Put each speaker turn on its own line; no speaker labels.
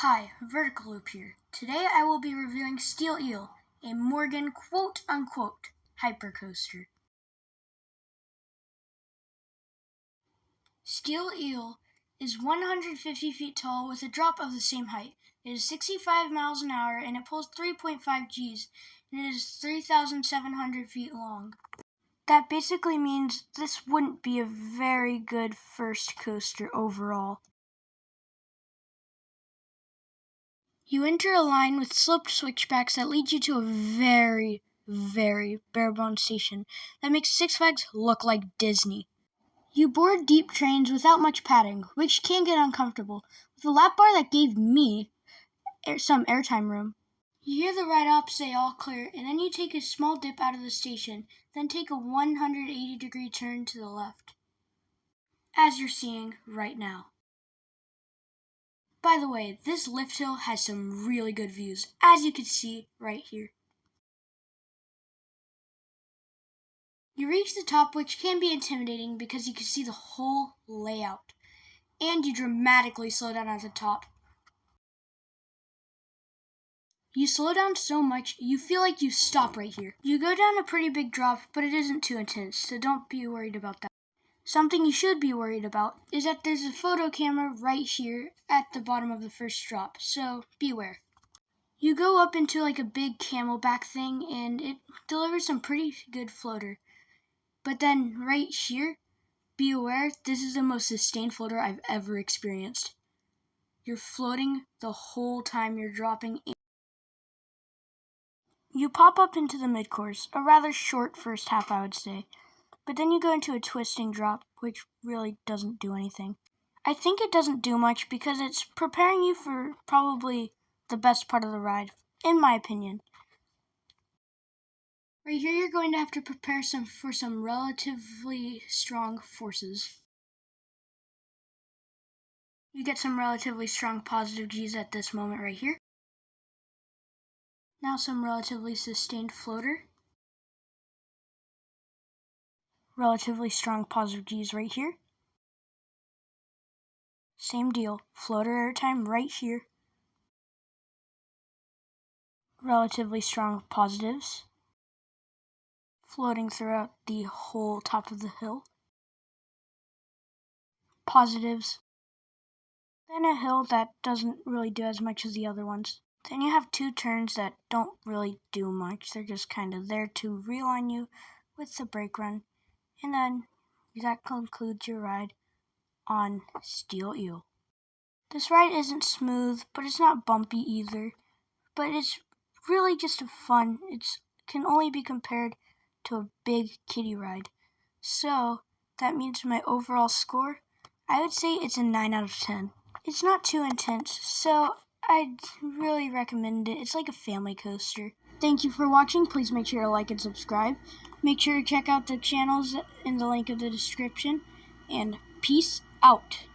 Hi, Vertical Loop here. Today I will be reviewing Steel Eel, a Morgan quote-unquote hypercoaster. Steel Eel is 150 feet tall with a drop of the same height. It is 65 miles an hour and it pulls 3.5 Gs, and it is 3,700 feet long. That basically means this wouldn't be a very good first coaster overall. You enter a line with sloped switchbacks that lead you to a very, very bare-bones station that makes Six Flags look like Disney. You board deep trains without much padding, which can get uncomfortable, with a lap bar that gave me some airtime room. You hear the ride op say all clear, and then you take a small dip out of the station, then take a 180-degree turn to the left, as you're seeing right now. By the way, this lift hill has some really good views, as you can see right here. You reach the top, which can be intimidating because you can see the whole layout, and you dramatically slow down at the top. You slow down so much, you feel like you stop right here. You go down a pretty big drop, but it isn't too intense, so don't be worried about that. Something you should be worried about is that there's a photo camera right here at the bottom of the first drop, so beware. You go up into like a big camelback thing, and it delivers some pretty good floater. But then right here, be aware, this is the most sustained floater I've ever experienced. You're floating the whole time you're dropping in. You pop up into the mid-course, a rather short first half I would say, but then you go into a twisting drop, which really doesn't do anything. I think it doesn't do much because it's preparing you for probably the best part of the ride, in my opinion. Right here you're going to have to prepare for some relatively strong forces. You get some relatively strong positive Gs at this moment right here. Now some relatively sustained floater. Relatively strong positive Gs right here. Same deal, floater airtime right here. Relatively strong positives. Floating throughout the whole top of the hill. Positives. Then a hill that doesn't really do as much as the other ones. Then you have two turns that don't really do much. They're just kind of there to realign you with the brake run. And then that concludes your ride on Steel Eel. This ride isn't smooth, but it's not bumpy either. But it's really just fun. It can only be compared to a big kiddie ride. So that means my overall score, I would say it's a 9 out of 10. It's not too intense, so I'd really recommend it. It's like a family coaster. Thank you for watching. Please make sure to like and subscribe. Make sure to check out the channels in the link of the description. And peace out.